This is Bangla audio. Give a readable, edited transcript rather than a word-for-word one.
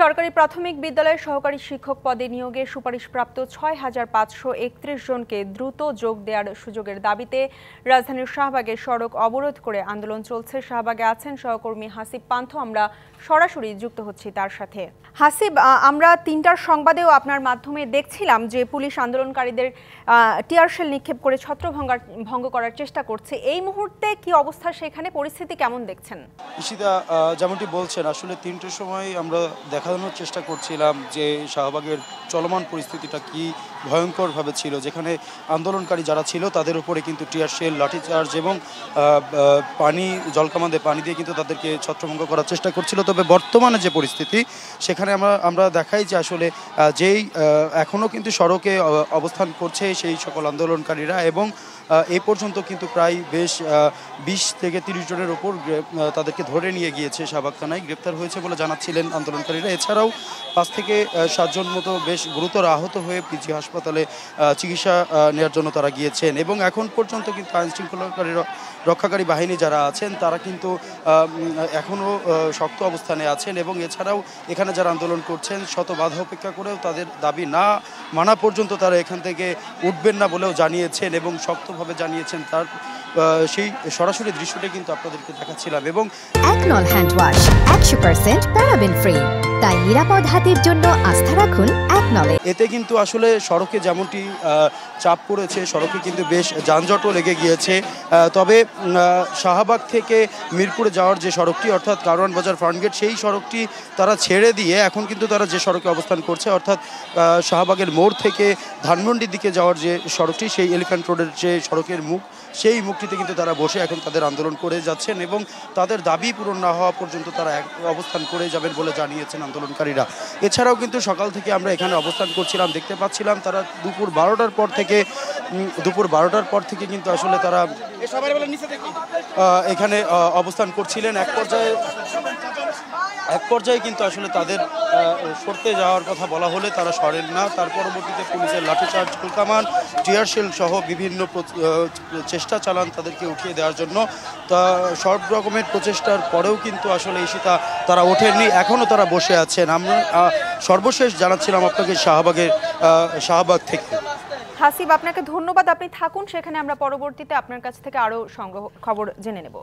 সরকারি প্রাথমিক বিদ্যালয়ের সহকারী শিক্ষক পদে নিয়োগে সুপারিশপ্রাপ্ত ৬,৫৩১ জনকে দ্রুত যোগ দেওয়ার সুযোগের দাবিতে রাজধানীর শাহবাগে সড়ক অবরোধ করে আন্দোলন চলছে। শাহবাগে আছেন সহকর্মী হাসিব পান্থ, আমরা সরাসরি যুক্ত হচ্ছি তার সাথে। হাসিব, আমরা ৩টার সংবাদেও আপনার মাধ্যমে দেখছিলাম যে পুলিশ আন্দোলনকারীদের টিয়ারশেল নিক্ষেপ করে ছত্রভঙ্গ করার চেষ্টা করছে। এই মুহূর্তে কি অবস্থা সেখানে, পরিস্থিতি কেমন দেখছেন? ঈশিতা, যেমনটি বলছেন, আসলে ৩টের সময় আমরা দেখানোর চেষ্টা করছিলাম যে শাহবাগের চলমান পরিস্থিতিটা কি ভয়ঙ্করভাবে ছিল, যেখানে আন্দোলনকারী যারা ছিল তাদের উপরে কিন্তু টিয়ারশেল, লাঠিচার্জ এবং জলকামানে পানি দিয়ে কিন্তু তাদেরকে ছত্রভঙ্গ করার চেষ্টা করছিল। তবে বর্তমানে যে পরিস্থিতি সেখানে আমরা দেখাই যে আসলে যেই এখনও কিন্তু সড়কে অবস্থান করছে সেই সকল আন্দোলনকারীরা, এবং এই পর্যন্ত কিন্তু প্রায় বেশ ২০ থেকে ৩০ জনের ওপর তাদেরকে ধরে নিয়ে গিয়েছে শাহবাগ থানায়, গ্রেপ্তার হয়েছে বলে জানাচ্ছিলেন আন্দোলনকারীরা। এছাড়াও ৫ থেকে ৭ জন মতো বেশ গুরুতর আহত হয়ে পিজি হাসপাতালে চিকিৎসা নেওয়ার জন্য তারা গিয়েছেন। এবং এখন পর্যন্ত কিন্তু আইনশৃঙ্খলাকারী রক্ষাকারী বাহিনী যারা আছেন তারা কিন্তু এখনও শক্ত অবস্থানে আছেন, এবং এছাড়াও এখানে যারা আন্দোলন করছেন শত বাধা উপেক্ষা করেও তাদের দাবি না মানা পর্যন্ত তারা এখান থেকে উঠবেন না বলেও জানিয়েছেন এবং শক্তভাবে জানিয়েছেন। তার সেই সরাসরি দৃশ্যটা কিন্তু আপনাদেরকে দেখাচ্ছিলাম। এবং একনল হ্যান্ড ওয়াশ 100% প্যারাবেন ফ্রি, তাই নিরাপদ হাতের জন্য আস্থা রাখুন একনলে। এতে কিন্তু আসলে সড়কে যেমনটি চাপ পড়েছে, সড়কে কিন্তু বেশ যানজটও লেগে গিয়েছে। তবে শাহবাগ থেকে মিরপুরে যাওয়ার যে সড়কটি, অর্থাৎ কারওয়ান বাজার ফার্মগেট, সেই সড়কটি তারা ছেড়ে দিয়ে এখন কিন্তু তারা যে সড়কে অবস্থান করছে, অর্থাৎ শাহবাগের মোড় থেকে ধানমন্ডির দিকে যাওয়ার যে সড়কটি, সেই এলিফ্যান্ট রোডের যে সড়কের মুখ, সেই মুখটিতে কিন্তু তারা বসে এখন তাদের আন্দোলন করে যাচ্ছেন, এবং তাদের দাবি পূরণ না হওয়া পর্যন্ত তারা অবস্থান করে যাবেন বলে জানিয়েছেন আন্দোলনকারীরা। এছাড়াও কিন্তু সকাল থেকে আমরা এখানে অবস্থান করছিলাম, দেখতে পাচ্ছিলাম তারা দুপুর 12টার পর থেকে কিন্তু আসলে তারা এখানে অবস্থান করছিলেন। এক পর্যায়ে কিন্তু আসলে তাদের সরতে যাওয়ার কথা বলা হলে তারা সরেন না। তার পরবর্তীতে পুলিশের লাঠিচার্জ, কুলকামান, টিয়ারশেল সহ বিভিন্ন চেষ্টা চালান তাদেরকে উঠিয়ে দেওয়ার জন্য। তা সব রকমের প্রচেষ্টার পরেও কিন্তু আসলে তারা ওঠেননি, এখনও তারা বসে আছেন। আমরা সর্বশেষ জানাচ্ছিলাম আপনাকে শাহবাগ থেকে। হাসিব, আপনাকে ধন্যবাদ, আপনি থাকুন সেখানে, আমরা পরবর্তীতে আপনার কাছ থেকে আরও খবর জেনে নেব।